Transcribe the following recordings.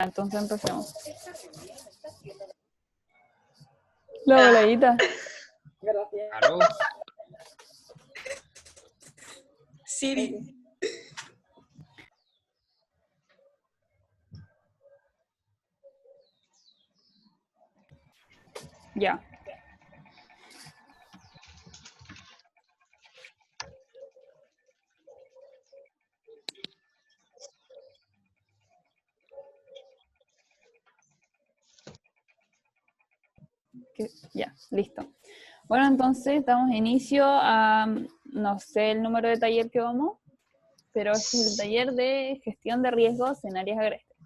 Entonces empecemos. La voladita. Claro. Siri. Ya. Ya, listo. Bueno, entonces damos inicio a, no sé el número de taller que vamos, pero este es el taller de gestión de riesgos en áreas agrestes.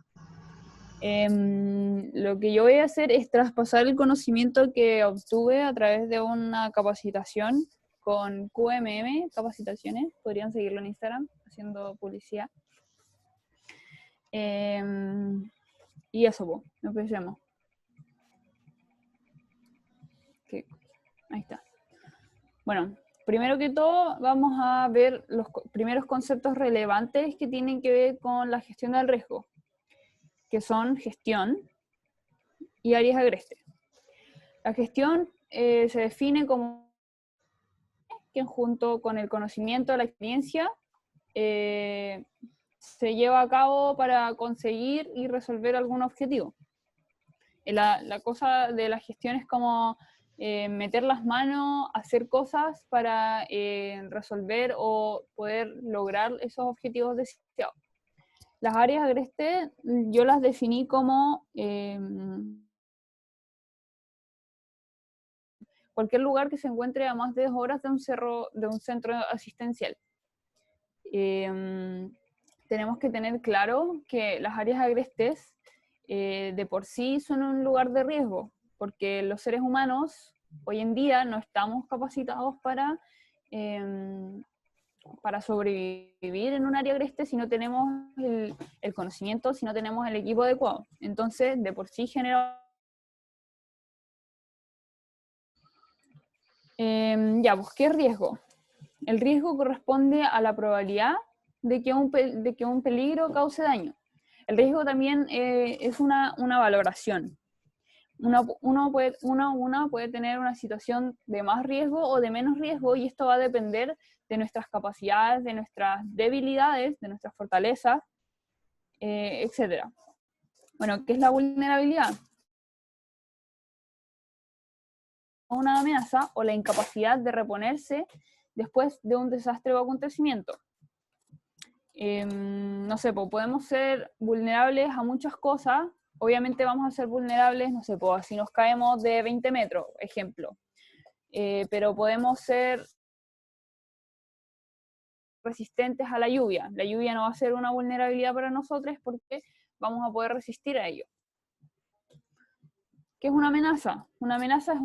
Lo que yo voy a hacer es traspasar el conocimiento que obtuve a través de una capacitación con QMM Capacitaciones, podrían seguirlo en Instagram, haciendo publicidad. Y eso, pues, empecemos. Okay. Ahí está. Bueno, primero que todo vamos a ver los primeros conceptos relevantes que tienen que ver con la gestión del riesgo, que son gestión y áreas agrestes. La gestión se define como que junto con el conocimiento, la experiencia, se lleva a cabo para conseguir y resolver algún objetivo. La cosa de la gestión es como meter las manos, hacer cosas para resolver o poder lograr esos objetivos deseados. Las áreas agrestes yo las definí como cualquier lugar que se encuentre a más de 2 horas de un centro asistencial. Tenemos que tener claro que las áreas agrestes de por sí son un lugar de riesgo, porque los seres humanos hoy en día no estamos capacitados para sobrevivir en un área agreste si no tenemos el conocimiento, si no tenemos el equipo adecuado. Entonces, de por sí genera... ya, pues, ¿qué es riesgo? El riesgo corresponde a la probabilidad de que un peligro cause daño. El riesgo también es una valoración. Uno puede tener una situación de más riesgo o de menos riesgo, y esto va a depender de nuestras capacidades, de nuestras debilidades, de nuestras fortalezas, etc. Bueno, ¿qué es la vulnerabilidad? Una amenaza o la incapacidad de reponerse después de un desastre o acontecimiento. No sé, podemos ser vulnerables a muchas cosas. Obviamente vamos a ser vulnerables, no sé, si nos caemos de 20 metros, ejemplo. Pero podemos ser resistentes a la lluvia. La lluvia no va a ser una vulnerabilidad para nosotros porque vamos a poder resistir a ello. ¿Qué es una amenaza? Una amenaza es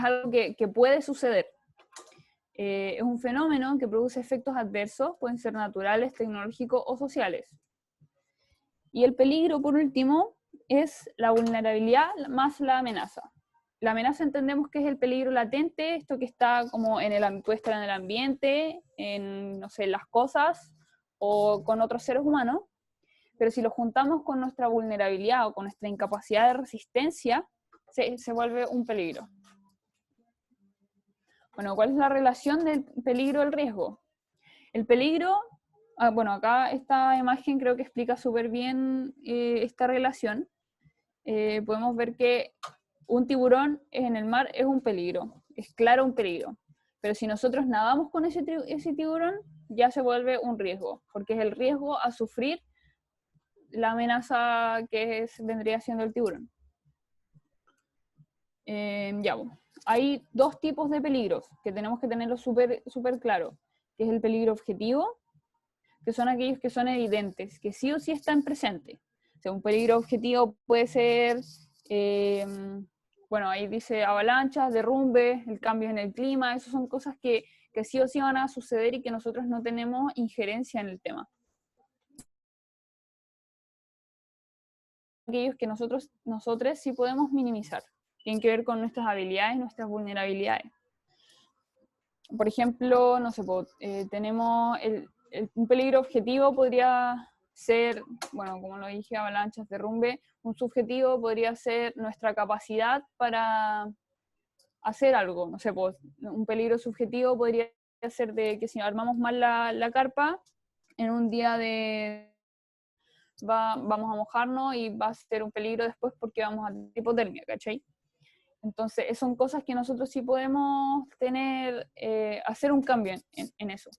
algo que puede suceder. Es un fenómeno que produce efectos adversos, pueden ser naturales, tecnológicos o sociales. Y el peligro, por último, es la vulnerabilidad más la amenaza. La amenaza entendemos que es el peligro latente, esto que está como puede estar en el ambiente, no sé, en las cosas o con otros seres humanos, pero si lo juntamos con nuestra vulnerabilidad o con nuestra incapacidad de resistencia, se vuelve un peligro. Bueno, ¿cuál es la relación del peligro al riesgo? El peligro, bueno, acá esta imagen creo que explica súper bien esta relación. Podemos ver que un tiburón en el mar es un peligro, es claro un peligro. Pero si nosotros nadamos con ese tiburón, ya se vuelve un riesgo, porque es el riesgo a sufrir la amenaza que vendría siendo el tiburón. Ya, bueno. Hay dos tipos de peligros que tenemos que tenerlo súper claro, que es el peligro objetivo, que son aquellos que son evidentes, que sí o sí están presentes. O sea, un peligro objetivo puede ser, bueno, ahí dice avalanchas, derrumbes, el cambio en el clima, esas son cosas que sí o sí van a suceder y que nosotros no tenemos injerencia en el tema. Aquellos que nosotros sí podemos minimizar, tienen que ver con nuestras habilidades, nuestras vulnerabilidades. por ejemplo, no sé, tenemos un peligro objetivo podría ser, bueno, como lo dije, avalanchas, derrumbe. Un subjetivo podría ser nuestra capacidad para hacer algo. No sé, un peligro subjetivo podría ser de que si armamos mal la carpa, en un día vamos a mojarnos y va a ser un peligro después porque vamos a tener hipotermia, ¿cachai? Entonces, son cosas que nosotros sí podemos tener, hacer un cambio en eso.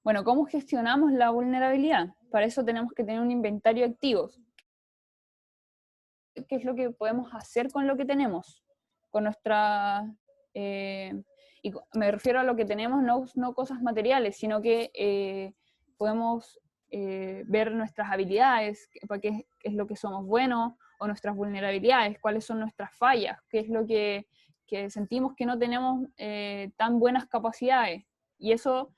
Bueno, ¿cómo gestionamos la vulnerabilidad? Para eso tenemos que tener un inventario de activos. ¿Qué es lo que podemos hacer con lo que tenemos? Con nuestra... y me refiero a lo que tenemos, no cosas materiales, sino que podemos ver nuestras habilidades, qué es lo que somos buenos, o nuestras vulnerabilidades, cuáles son nuestras fallas, qué es lo que sentimos que no tenemos tan buenas capacidades. Y esto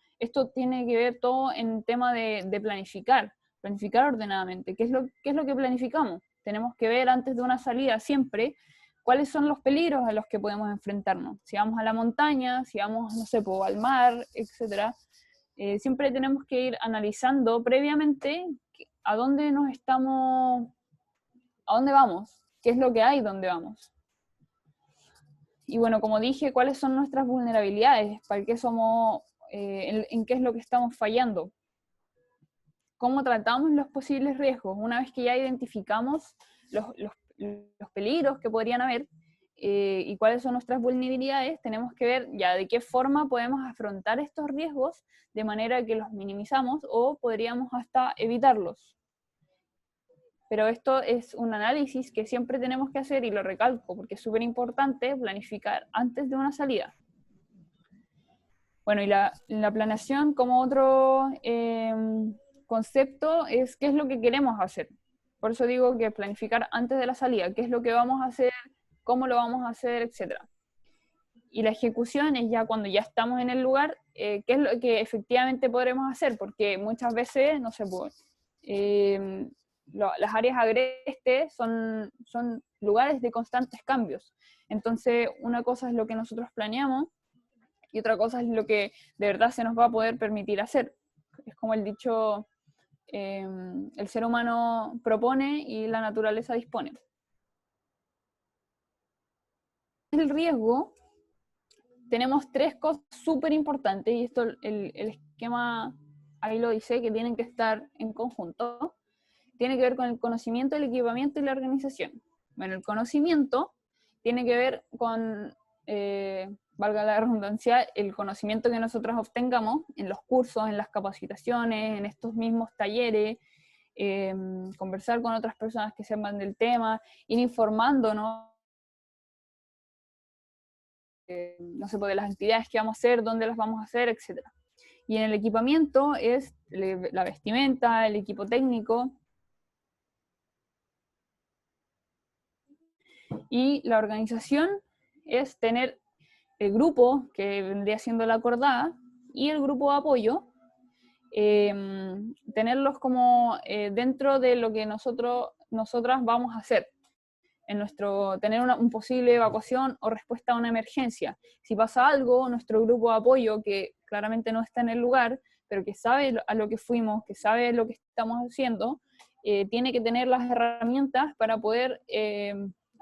tiene que ver todo en tema de planificar ordenadamente. ¿Qué es lo que planificamos? Tenemos que ver antes de una salida siempre cuáles son los peligros a los que podemos enfrentarnos. Si vamos a la montaña, si vamos, no sé, al mar, etc. Siempre tenemos que ir analizando previamente a dónde a dónde vamos, qué es lo que hay, dónde vamos. Y bueno, como dije, cuáles son nuestras vulnerabilidades, para qué somos, en qué es lo que estamos fallando. Cómo tratamos los posibles riesgos. Una vez que ya identificamos los peligros que podrían haber y cuáles son nuestras vulnerabilidades, tenemos que ver ya de qué forma podemos afrontar estos riesgos de manera que los minimizamos o podríamos hasta evitarlos. Pero esto es un análisis que siempre tenemos que hacer, y lo recalco porque es súper importante planificar antes de una salida. Bueno, y la planeación como otro concepto es qué es lo que queremos hacer. Por eso digo que planificar antes de la salida, qué es lo que vamos a hacer, cómo lo vamos a hacer, etc. Y la ejecución es ya cuando ya estamos en el lugar, qué es lo que efectivamente podremos hacer, porque muchas veces, no sé, las áreas agrestes son lugares de constantes cambios. Entonces, una cosa es lo que nosotros planeamos y otra cosa es lo que de verdad se nos va a poder permitir hacer. Es como el dicho, el ser humano propone y la naturaleza dispone. El riesgo, tenemos tres cosas súper importantes, y esto el esquema ahí lo dice, que tienen que estar en conjunto. Tiene que ver con el conocimiento, el equipamiento y la organización. Bueno, el conocimiento tiene que ver con, valga la redundancia, el conocimiento que nosotros obtengamos en los cursos, en las capacitaciones, en estos mismos talleres, conversar con otras personas que sepan del tema, ir informándonos, no sé, de las actividades que vamos a hacer, dónde las vamos a hacer, etc. Y en el equipamiento es la vestimenta, el equipo técnico, y la organización es tener el grupo, que vendría siendo la acordada, y el grupo de apoyo, tenerlos como dentro de lo que nosotras vamos a hacer, tener un posible evacuación o respuesta a una emergencia. Si pasa algo, nuestro grupo de apoyo, que claramente no está en el lugar, pero que sabe a lo que fuimos, que sabe lo que estamos haciendo, tiene que tener las herramientas para poder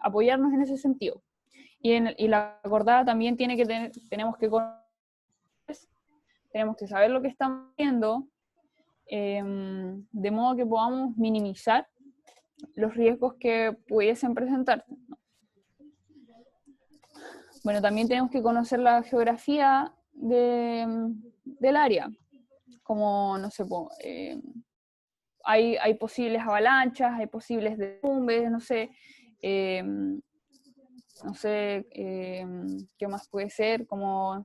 apoyarnos en ese sentido. Y la acordada también tenemos que saber lo que estamos haciendo, de modo que podamos minimizar los riesgos que pudiesen presentarse. Bueno, también tenemos que conocer la geografía del área, como, no sé, hay posibles avalanchas, hay posibles derrumbes, no sé, qué más puede ser, como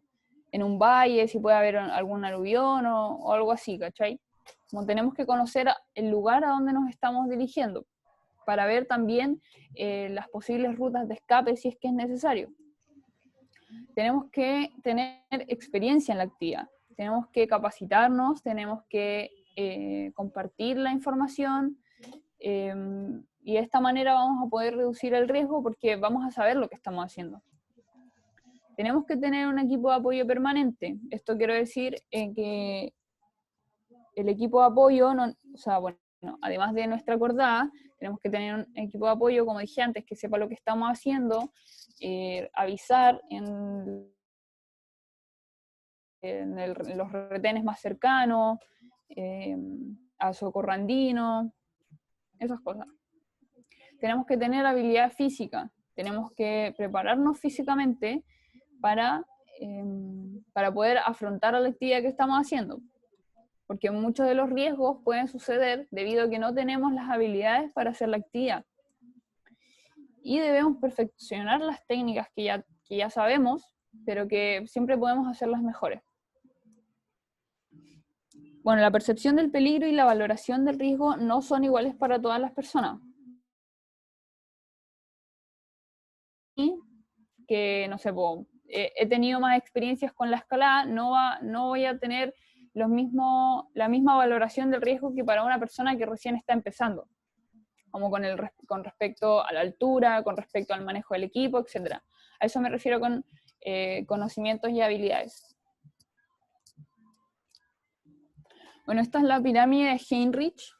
en un valle, si puede haber algún aluvión o algo así, ¿cachai? Como tenemos que conocer el lugar a donde nos estamos dirigiendo, para ver también las posibles rutas de escape si es que es necesario. Tenemos que tener experiencia en la actividad, tenemos que capacitarnos, tenemos que compartir la información, y de esta manera vamos a poder reducir el riesgo porque vamos a saber lo que estamos haciendo. Tenemos que tener un equipo de apoyo permanente. Esto quiero decir que el equipo de apoyo, o sea, bueno, además de nuestra acordada, tenemos que tener un equipo de apoyo, como dije antes, que sepa lo que estamos haciendo, avisar en los retenes más cercanos, a socorrandino, esas cosas. Tenemos que tener habilidad física, tenemos que prepararnos físicamente para poder afrontar la actividad que estamos haciendo, porque muchos de los riesgos pueden suceder debido a que no tenemos las habilidades para hacer la actividad. Y debemos perfeccionar las técnicas que ya sabemos, pero que siempre podemos hacerlas mejores. Bueno, la percepción del peligro y la valoración del riesgo no son iguales para todas las personas. Y que, no sé, he tenido más experiencias con la escalada, no voy a tener la misma valoración del riesgo que para una persona que recién está empezando, como con respecto a la altura, con respecto al manejo del equipo, etc. A eso me refiero con conocimientos y habilidades. Bueno, esta es la pirámide de Heinrich,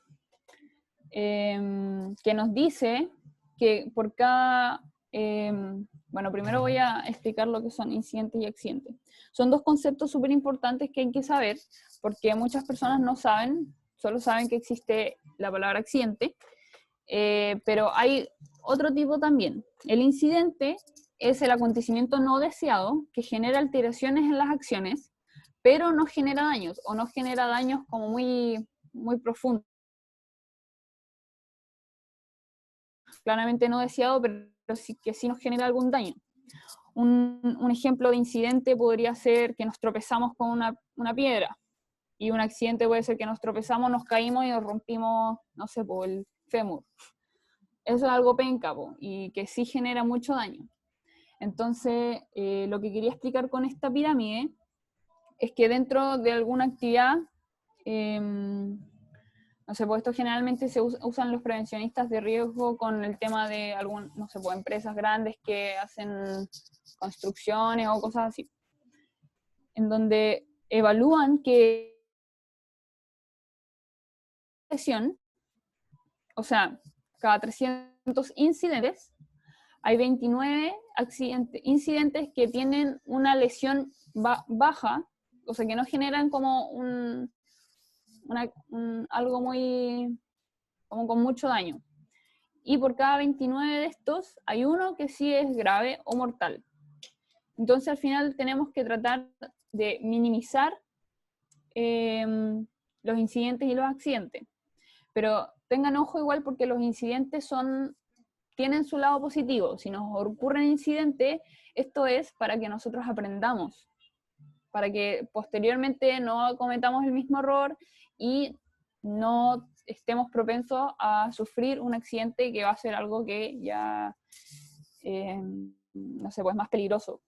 que nos dice que por cada... bueno, primero voy a explicar lo que son incidentes y accidentes. Son dos conceptos súper importantes que hay que saber, porque muchas personas no saben, solo saben que existe la palabra accidente, pero hay otro tipo también. El incidente es el acontecimiento no deseado que genera alteraciones en las acciones, pero no genera daños, o no genera daños como muy, muy profundos. Claramente no deseado, pero sí que sí nos genera algún daño. Un ejemplo de incidente podría ser que nos tropezamos con una piedra, y un accidente puede ser que nos tropezamos, nos caímos y nos rompimos, no sé, por el fémur. Eso es algo penca, y que sí genera mucho daño. Entonces, lo que quería explicar con esta pirámide es que dentro de alguna actividad, no sé, pues esto generalmente se usan los prevencionistas de riesgo con el tema de no sé, pues empresas grandes que hacen construcciones o cosas así, en donde evalúan que o sea, cada 300 incidentes, hay 29 incidentes que tienen una lesión baja, o sea, que no generan como algo muy, como con mucho daño. Y por cada 29 de estos, hay uno que sí es grave o mortal. Entonces, al final tenemos que tratar de minimizar los incidentes y los accidentes. Pero tengan ojo igual, porque los incidentes tienen su lado positivo. Si nos ocurre un incidente, esto es para que nosotros aprendamos, para que posteriormente no cometamos el mismo error y no estemos propensos a sufrir un accidente que va a ser algo que ya, no sé, pues más peligroso.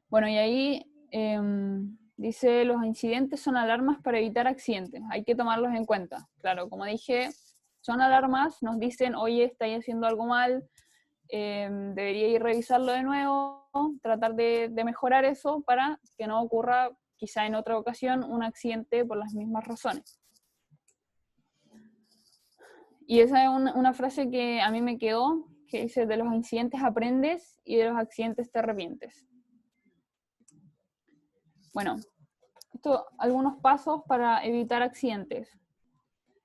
Bueno, y ahí dice, los incidentes son alarmas para evitar accidentes, hay que tomarlos en cuenta. Claro, como dije, son alarmas, nos dicen, oye, estáis haciendo algo mal, debería ir a revisarlo de nuevo, tratar de mejorar eso para que no ocurra quizá en otra ocasión un accidente por las mismas razones. Y esa es una frase que a mí me quedó, que dice, de los incidentes aprendes y de los accidentes te arrepientes. Bueno, algunos pasos para evitar accidentes.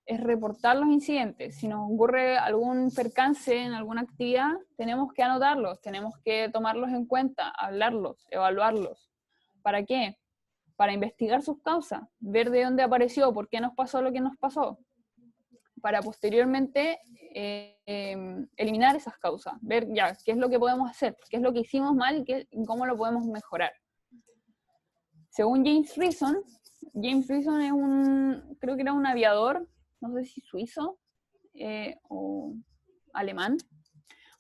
Es reportar los incidentes. Si nos ocurre algún percance en alguna actividad, tenemos que anotarlos, tenemos que tomarlos en cuenta, hablarlos, evaluarlos. ¿Para qué? Para investigar sus causas, ver de dónde apareció, por qué nos pasó lo que nos pasó, para posteriormente eliminar esas causas, ver ya qué es lo que podemos hacer, qué es lo que hicimos mal y cómo lo podemos mejorar. Según James Reason es creo que era un aviador, no sé si suizo o alemán.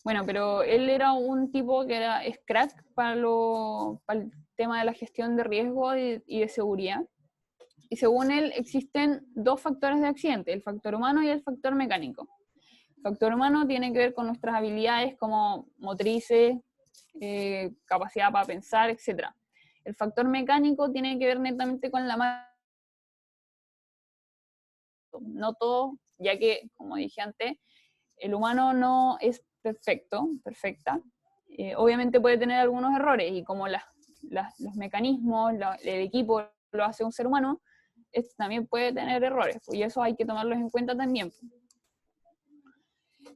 Bueno, pero él era un tipo que es crack para el tema de la gestión de riesgo y de seguridad. Y según él existen dos factores de accidente, el factor humano y el factor mecánico. El factor humano tiene que ver con nuestras habilidades como motrices, capacidad para pensar, etc. El factor mecánico tiene que ver netamente con la máquina. No todo, ya que, como dije antes, el humano no es perfecta. Obviamente puede tener algunos errores, y como los mecanismos, el equipo lo hace un ser humano, también puede tener errores, y eso hay que tomarlos en cuenta también.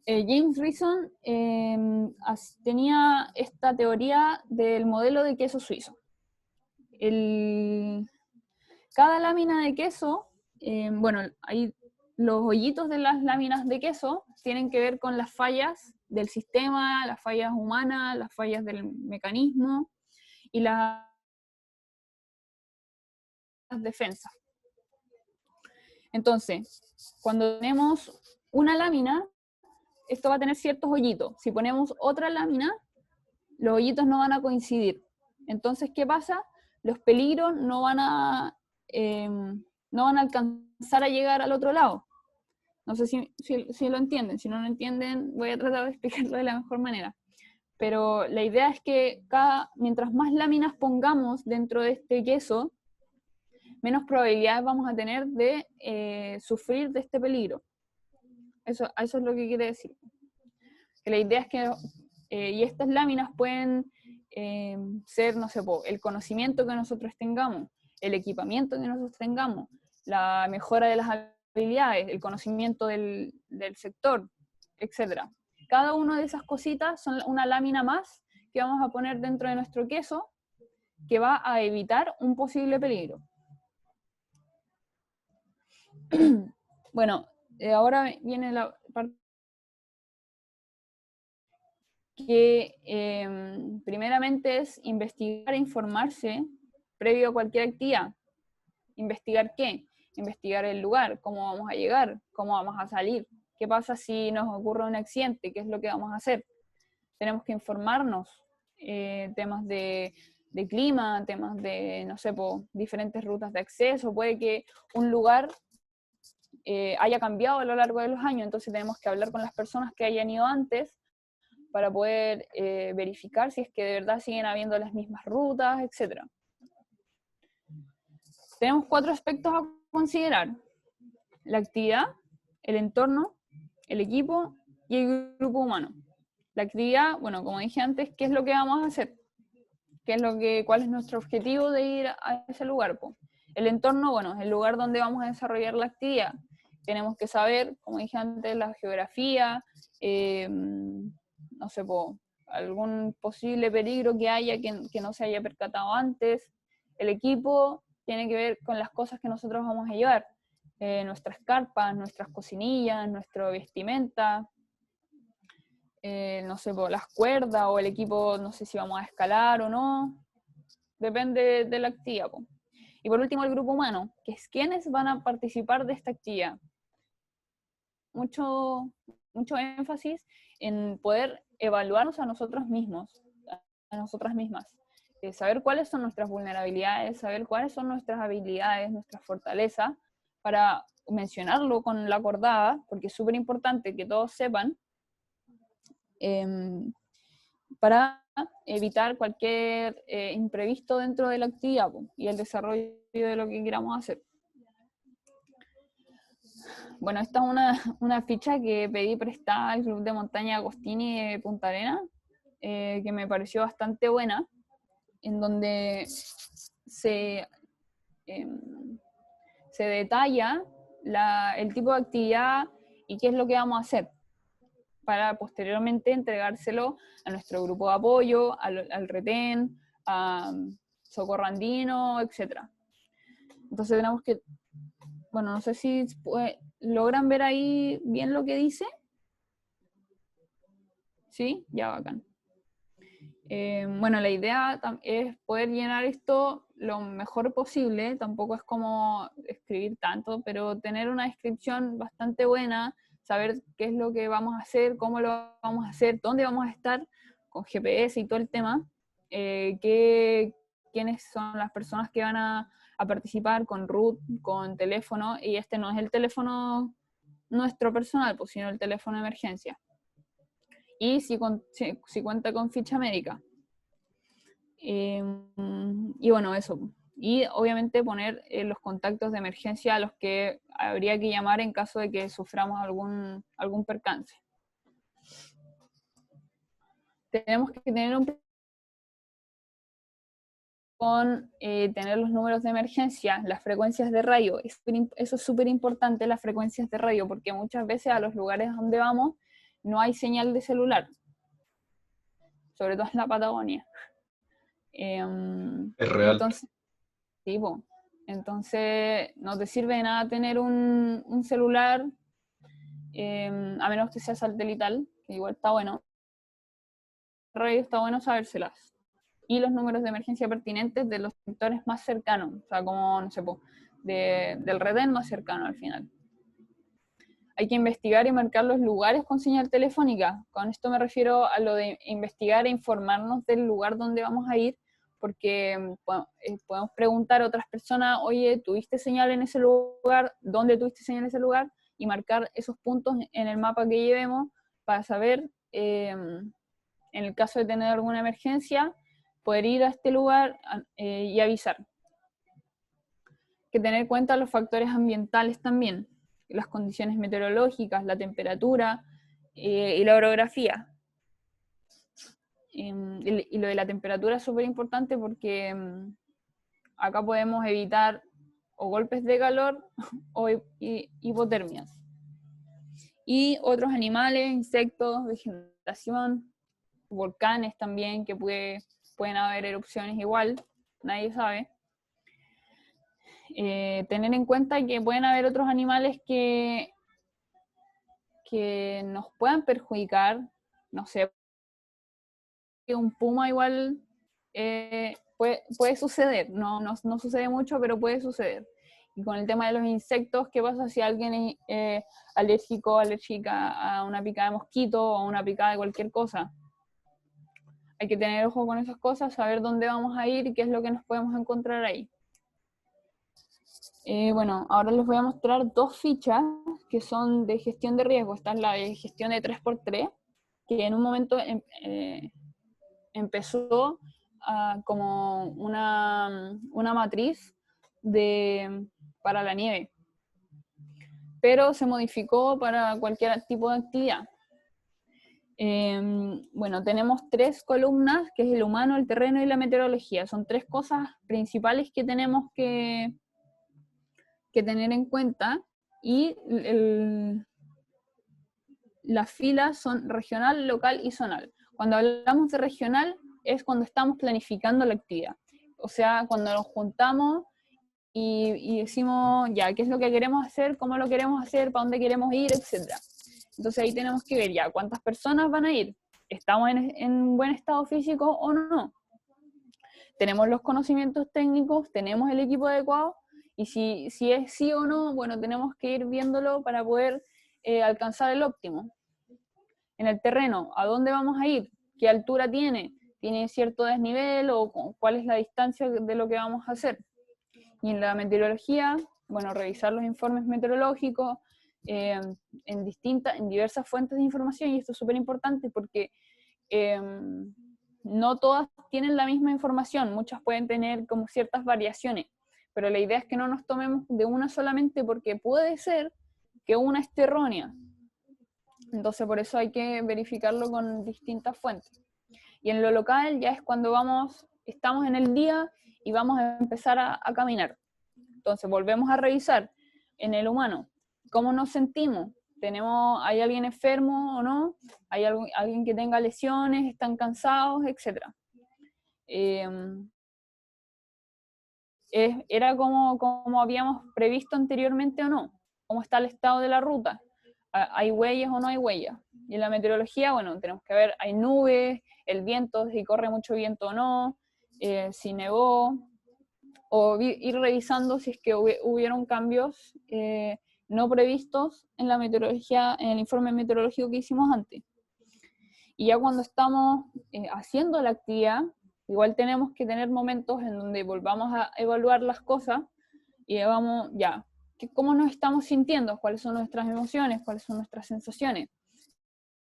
James Reason tenía esta teoría del modelo de queso suizo. Cada lámina de queso, hay los hoyitos de las láminas de queso tienen que ver con las fallas del sistema, las fallas humanas, las fallas del mecanismo y las defensas. Entonces, cuando tenemos una lámina, esto va a tener ciertos hoyitos. Si ponemos otra lámina, los hoyitos no van a coincidir. Entonces, ¿qué pasa? Los peligros no van a alcanzar a llegar al otro lado. No sé si lo entienden. Si no lo entienden, voy a tratar de explicarlo de la mejor manera. Pero la idea es que mientras más láminas pongamos dentro de este queso, menos probabilidades vamos a tener de sufrir de este peligro. Eso es lo que quiere decir. Que la idea es que, y estas láminas pueden ser, no sé, el conocimiento que nosotros tengamos, el equipamiento que nosotros tengamos, la mejora de las habilidades, el conocimiento del sector, etc. Cada una de esas cositas son una lámina más que vamos a poner dentro de nuestro queso que va a evitar un posible peligro. Bueno, ahora viene la parte que primeramente es investigar e informarse previo a cualquier actividad. ¿Investigar qué? Investigar el lugar, cómo vamos a llegar, cómo vamos a salir, qué pasa si nos ocurre un accidente, qué es lo que vamos a hacer. Tenemos que informarnos, temas de clima, temas de, no sé, diferentes rutas de acceso. Puede que un lugar haya cambiado a lo largo de los años, entonces tenemos que hablar con las personas que hayan ido antes para poder verificar si es que de verdad siguen habiendo las mismas rutas, etc. Tenemos 4 aspectos a considerar: la actividad, el entorno, el equipo y el grupo humano. La actividad, bueno, como dije antes, ¿qué es lo que vamos a hacer? ¿Cuál es nuestro objetivo de ir a ese lugar? El entorno, bueno, es el lugar donde vamos a desarrollar la actividad. Tenemos que saber, como dije antes, la geografía, no sé, algún posible peligro que haya que no se haya percatado antes. El equipo tiene que ver con las cosas que nosotros vamos a llevar, nuestras carpas, nuestras cocinillas, nuestra vestimenta, no sé, las cuerdas o el equipo, no sé si vamos a escalar o no, depende de la actividad. Y por último, el grupo humano, que es quienes van a participar de esta actividad. Mucho énfasis en poder evaluarnos a nosotros mismos, a nosotras mismas. Saber cuáles son nuestras vulnerabilidades, saber cuáles son nuestras habilidades, nuestras fortalezas, para mencionarlo con la acordada, porque es súper importante que todos sepan, para evitar cualquier imprevisto dentro de la actividad y el desarrollo de lo que queramos hacer. Bueno, esta es una ficha que pedí prestada al Club de Montaña Agostini de Punta Arenas, que me pareció bastante buena, en donde se detalla el tipo de actividad y qué es lo que vamos a hacer, para posteriormente entregárselo a nuestro grupo de apoyo, al retén, a Socorro Andino, etc. Entonces tenemos que, bueno, no sé si logran ver ahí bien lo que dice. ¿Sí? Ya, bacán. Bueno, la idea es poder llenar esto lo mejor posible, tampoco es como escribir tanto, pero tener una descripción bastante buena, saber qué es lo que vamos a hacer, cómo lo vamos a hacer, dónde vamos a estar, con GPS y todo el tema, quiénes son las personas que van a participar, con root, con teléfono, y este no es el teléfono nuestro personal, pues, sino el teléfono de emergencia. y si cuenta con ficha médica. Y bueno, eso. Y obviamente poner los contactos de emergencia a los que habría que llamar en caso de que suframos algún percance. Tenemos que tener tener los números de emergencia, las frecuencias de radio. Eso es súper importante, las frecuencias de radio, porque muchas veces a los lugares donde vamos no hay señal de celular, sobre todo en la Patagonia. Es real. Entonces, sí, entonces no te sirve de nada tener un celular, a menos que sea satelital, que igual está bueno. Radio está bueno sabérselas. Y los números de emergencia pertinentes de los sectores más cercanos, o sea, como, no sé, del retén más cercano al final. Hay que investigar y marcar los lugares con señal telefónica. Con esto me refiero a lo de investigar e informarnos del lugar donde vamos a ir, porque podemos preguntar a otras personas, oye, ¿tuviste señal en ese lugar? ¿Dónde tuviste señal en ese lugar? Y marcar esos puntos en el mapa que llevemos para saber, en el caso de tener alguna emergencia, poder ir a este lugar y avisar. Hay que tener en cuenta los factores ambientales también, las condiciones meteorológicas, la temperatura y la orografía. Y lo de la temperatura es súper importante porque acá podemos evitar o golpes de calor o hipotermias. Y otros animales, insectos, vegetación, volcanes también, que pueden haber erupciones igual, nadie sabe. Tener en cuenta que pueden haber otros animales que nos puedan perjudicar, no sé, un puma igual puede suceder, no sucede mucho, pero puede suceder. Y con el tema de los insectos, ¿qué pasa si alguien es alérgica a una picada de mosquito o a una picada de cualquier cosa? Hay que tener ojo con esas cosas, saber dónde vamos a ir y qué es lo que nos podemos encontrar ahí. Bueno, ahora les voy a mostrar dos fichas que son de gestión de riesgo. Esta es la de gestión de 3x3, que en un momento empezó como una matriz para la nieve, pero se modificó para cualquier tipo de actividad. Bueno, tenemos 3 columnas, que es el humano, el terreno y la meteorología. Son 3 cosas principales que tenemos que tener en cuenta, y las filas son regional, local y zonal. Cuando hablamos de regional es cuando estamos planificando la actividad. O sea, cuando nos juntamos y decimos, ya, ¿qué es lo que queremos hacer? ¿Cómo lo queremos hacer? ¿Para dónde queremos ir? Etcétera. Entonces ahí tenemos que ver ya cuántas personas van a ir. ¿Estamos en buen estado físico o no? ¿Tenemos los conocimientos técnicos? ¿Tenemos el equipo adecuado? Y si es sí o no, bueno, tenemos que ir viéndolo para poder alcanzar el óptimo. En el terreno, ¿a dónde vamos a ir? ¿Qué altura tiene? ¿Tiene cierto desnivel o cuál es la distancia de lo que vamos a hacer? Y en la meteorología, bueno, revisar los informes meteorológicos en diversas fuentes de información, y esto es súper importante porque no todas tienen la misma información, muchas pueden tener como ciertas variaciones, pero la idea es que no nos tomemos de una solamente, porque puede ser que una esté errónea. Entonces por eso hay que verificarlo con distintas fuentes. Y en lo local ya es cuando estamos en el día y vamos a empezar a caminar. Entonces volvemos a revisar en el humano cómo nos sentimos. ¿Hay alguien enfermo o no? ¿Hay alguien que tenga lesiones? ¿Están cansados? Etcétera. ¿Era como habíamos previsto anteriormente o no? ¿Cómo está el estado de la ruta? ¿Hay huellas o no hay huellas? Y en la meteorología, bueno, tenemos que ver, hay nubes, el viento, si corre mucho viento o no, si nevó, o ir revisando si es que hubieron cambios no previstos en la meteorología, en el informe meteorológico que hicimos antes. Y ya cuando estamos haciendo la actividad, igual tenemos que tener momentos en donde volvamos a evaluar las cosas y vamos, ya, ¿cómo nos estamos sintiendo? ¿Cuáles son nuestras emociones? ¿Cuáles son nuestras sensaciones?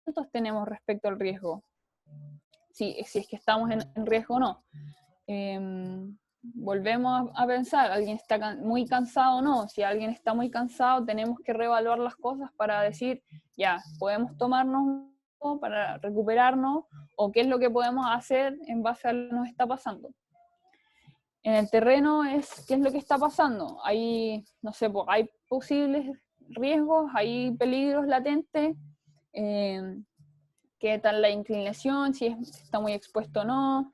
¿Cuántos tenemos respecto al riesgo? Si es que estamos en riesgo o no. Volvemos a pensar, ¿alguien está muy cansado o no? Si alguien está muy cansado, tenemos que reevaluar las cosas para decir, ya, podemos tomarnos para recuperarnos, o qué es lo que podemos hacer en base a lo que nos está pasando. En el terreno qué es lo que está pasando. Hay, no sé, hay posibles riesgos, hay peligros latentes, qué tal la inclinación, si está muy expuesto o no,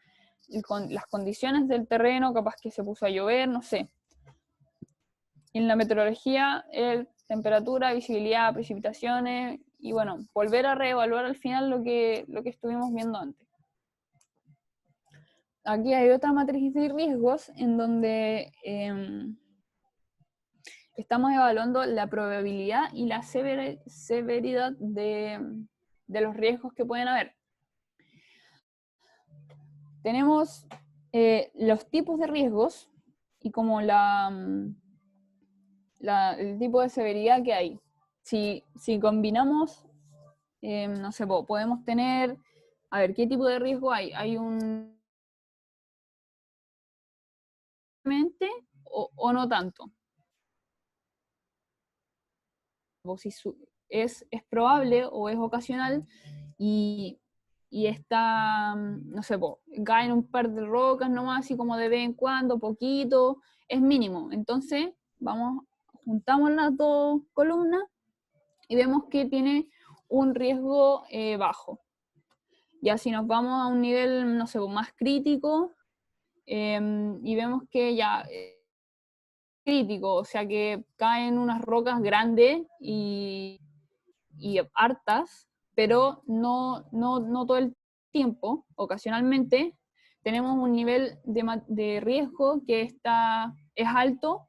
con las condiciones del terreno, capaz que se puso a llover, no sé. En la meteorología, temperatura, visibilidad, precipitaciones, y bueno, volver a reevaluar al final lo que estuvimos viendo antes. Aquí hay otra matriz de riesgos en donde estamos evaluando la probabilidad y la severidad de los riesgos que pueden haber. Tenemos los tipos de riesgos y como el tipo de severidad que hay. Si combinamos, no sé, podemos tener, a ver, ¿qué tipo de riesgo hay? Hay un o no tanto. O si es probable o es ocasional y está, no sé, caen un par de rocas nomás, así como de vez en cuando, poquito, es mínimo. Entonces, juntamos las dos columnas y vemos que tiene un riesgo bajo. Ya si nos vamos a un nivel, no sé, más crítico, y vemos que ya crítico, o sea que caen unas rocas grandes y hartas, pero no todo el tiempo, ocasionalmente, tenemos un nivel de riesgo que es alto,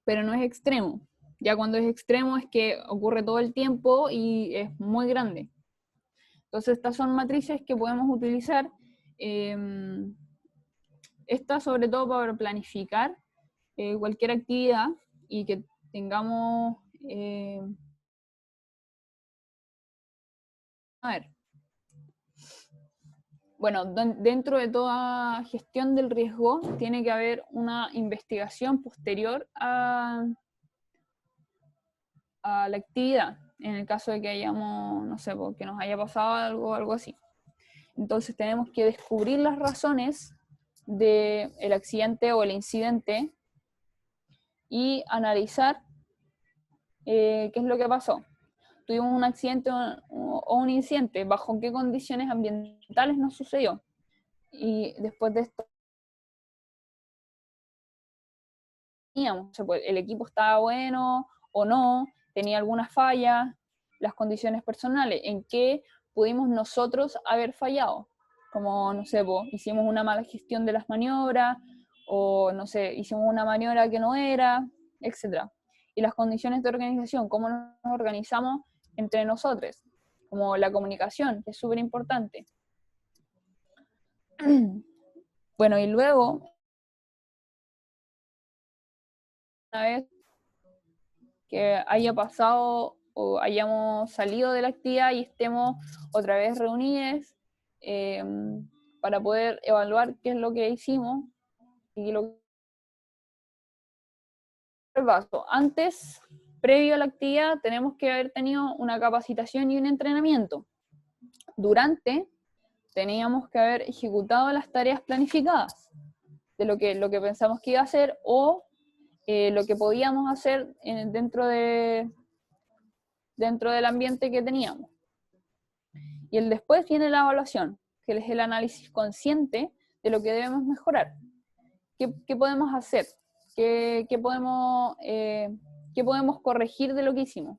pero no es extremo. Ya cuando es extremo es que ocurre todo el tiempo y es muy grande. Entonces estas son matrices que podemos utilizar, estas sobre todo para planificar cualquier actividad y que tengamos, a ver, bueno, dentro de toda gestión del riesgo tiene que haber una investigación posterior a la actividad, en el caso de que hayamos, no sé, que nos haya pasado algo así. Entonces tenemos que descubrir las razones del accidente o el incidente y analizar qué es lo que pasó. Tuvimos un accidente o un incidente, bajo qué condiciones ambientales nos sucedió. Y después de esto, el equipo estaba bueno o no, tenía algunas fallas, las condiciones personales, en qué pudimos nosotros haber fallado. Como, no sé, hicimos una mala gestión de las maniobras, o no sé, hicimos una maniobra que no era, etc. Y las condiciones de organización, cómo nos organizamos entre nosotros, como la comunicación, que es súper importante. Bueno, y luego, una vez que haya pasado o hayamos salido de la actividad y estemos otra vez reunidos para poder evaluar qué es lo que hicimos y lo que pasó. Antes, previo a la actividad, tenemos que haber tenido una capacitación y un entrenamiento. Durante, teníamos que haber ejecutado las tareas planificadas de lo que pensamos que iba a hacer o lo que podíamos hacer dentro del ambiente que teníamos. Y después viene la evaluación, que es el análisis consciente de lo que debemos mejorar. ¿Qué podemos hacer? ¿Qué podemos corregir de lo que hicimos?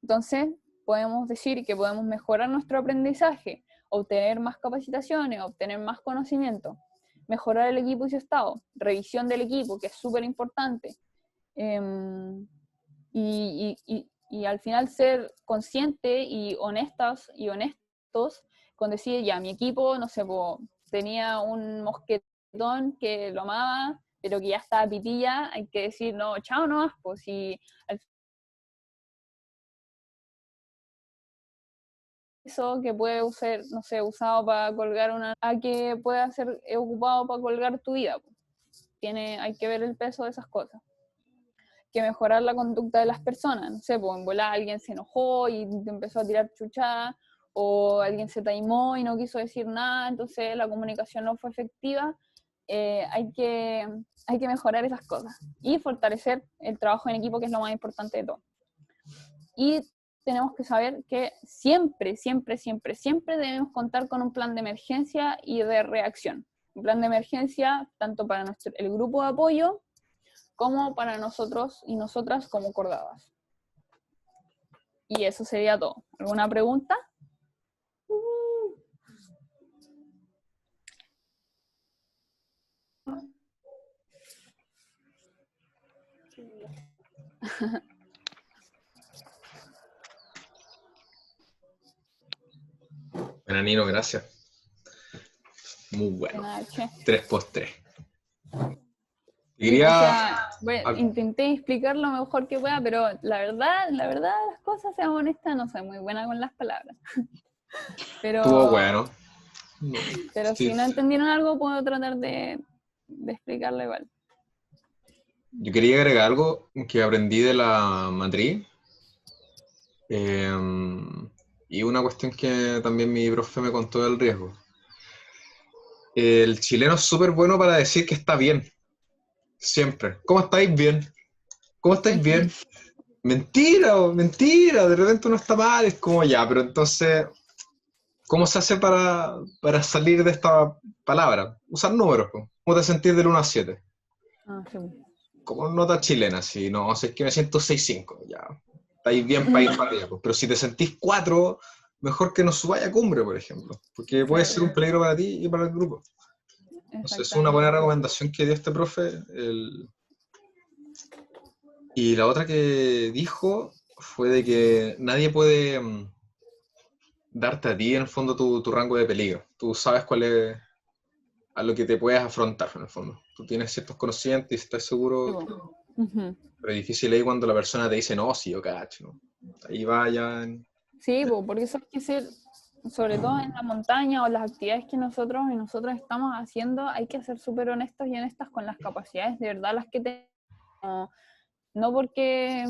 Entonces, podemos decir que podemos mejorar nuestro aprendizaje, obtener más capacitaciones, obtener más conocimiento, mejorar el equipo y su estado, revisión del equipo, que es súper importante, y al final ser consciente y honestos con decir, ya, mi equipo, no sé, tenía un mosquetón que lo amaba, pero que ya estaba pitilla, hay que decir, no, chao, no, pues si al eso que puede ser, no sé, usado para colgar a que pueda ser ocupado para colgar tu vida. Hay que ver el peso de esas cosas. Que mejorar la conducta de las personas, no sé, pues en volar alguien se enojó y te empezó a tirar chuchada, o alguien se taimó y no quiso decir nada, entonces la comunicación no fue efectiva. Hay que mejorar esas cosas y fortalecer el trabajo en equipo, que es lo más importante de todo. Y tenemos que saber que siempre, siempre, siempre, siempre debemos contar con un plan de emergencia y de reacción. Un plan de emergencia tanto para el grupo de apoyo como para nosotros y nosotras como cordadas. Y eso sería todo. ¿Alguna pregunta? Bueno, Nino, gracias. Muy bueno. 3x3. Intenté explicar lo mejor que pueda, pero la verdad, las cosas, sean honestas, no soy muy buena con las palabras. Estuvo bueno. Pero sí. Si no entendieron algo, puedo tratar de explicarlo igual. Yo quería agregar algo que aprendí de la matriz. Y una cuestión que también mi profe me contó del riesgo. El chileno es súper bueno para decir que está bien. Siempre. ¿Cómo estáis? Bien. ¿Cómo estáis? Bien. Mentira, mentira. De repente uno está mal, es como ya, pero entonces, ¿cómo se hace para salir de esta palabra? Usar números. ¿Cómo te sentís del 1 a 7? Sí. Como nota chilena, si no, es que me siento 6-5, ya. Estáis bien para ir para arriba. Pero si te sentís 4, mejor que no subáis a cumbre, por ejemplo. Porque puede ser un peligro para ti y para el grupo. Entonces es una buena recomendación que dio este profe. Y la otra que dijo fue de que nadie puede darte a ti, en el fondo, tu rango de peligro. Tú sabes cuál es a lo que te puedes afrontar, en el fondo. Tú tienes ciertos conocimientos y estás seguro. Pero es difícil ahí cuando la persona te dice, no, sí, yo cacho, ¿no? Ahí va ya. Sí, porque eso hay que ser, sobre todo en la montaña o las actividades que nosotros y nosotras estamos haciendo, hay que ser súper honestos y honestas con las capacidades de verdad las que tenemos. No porque,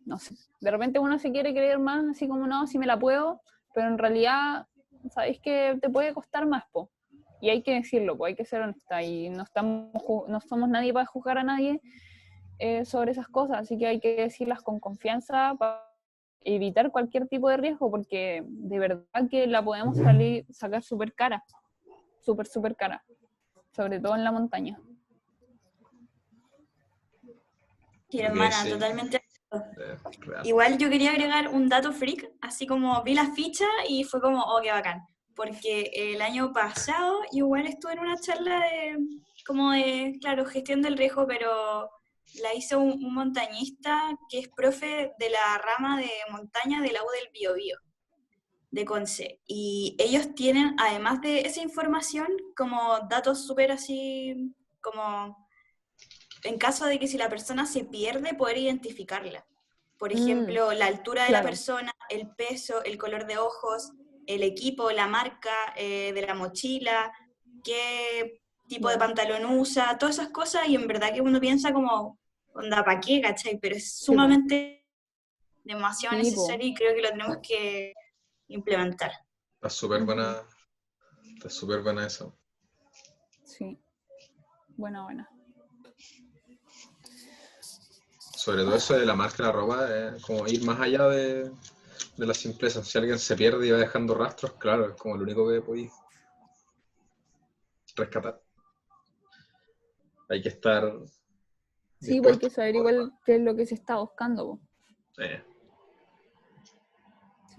no sé, de repente uno se quiere creer más, así como no, si me la puedo, pero en realidad, sabéis que te puede costar más, po. Y hay que decirlo, hay que ser honesta, y no somos nadie para juzgar a nadie sobre esas cosas, así que hay que decirlas con confianza para evitar cualquier tipo de riesgo, porque de verdad que la podemos sacar súper cara, súper cara, sobre todo en la montaña. Sí, hermana, sí. Totalmente. Igual yo quería agregar un dato freak, así como vi la ficha y fue como, oh, qué bacán. Porque el año pasado igual estuve en una charla claro, gestión del riesgo, pero la hizo un montañista que es profe de la rama de montaña de la U del Biobío, de Conce. Y ellos tienen, además de esa información, como datos súper así, como en caso de que si la persona se pierde, poder identificarla. Por ejemplo, la altura de la persona, el peso, el color de ojos, el equipo, la marca de la mochila, qué tipo de pantalón usa, todas esas cosas, y en verdad que uno piensa como, onda, ¿para qué, cachai? Pero es sumamente demasiado necesario y creo que lo tenemos que implementar. Está súper buena eso. Sí, buena. Sobre todo eso de la marca de la ropa, es como ir más allá de la simpleza. Si alguien se pierde y va dejando rastros, claro, es como lo único que podéis rescatar. Hay que estar... Sí, porque hay que saber igual qué es lo que se está buscando. Si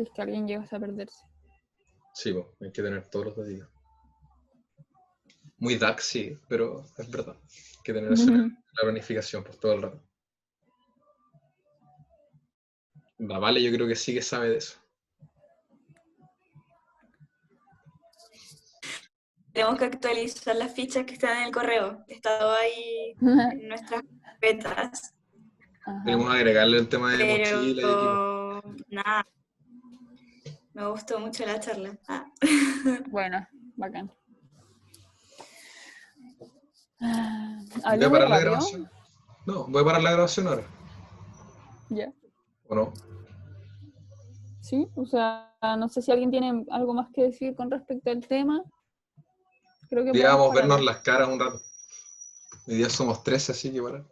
es que alguien llega a perderse. Sí, hay que tener todos los deditos. Muy dark, sí, pero es verdad. Hay que tener eso en la planificación por todo el rato. La Vale yo creo que sí que sabe de eso. Tenemos que actualizar las fichas que están en el correo. Está todo ahí en nuestras carpetas. Tenemos que agregarle el tema de mochila y equipo. Nada. Me gustó mucho la charla. Bueno, bacán. ¿Voy a Hablemos parar la rápido. grabación? No, voy a parar la grabación ahora. Ya. ¿O no? Sí, o sea, no sé si alguien tiene algo más que decir con respecto al tema. Creo que podemos Digamos, vernos pararla. las caras un rato. Hoy día somos 13, así que para.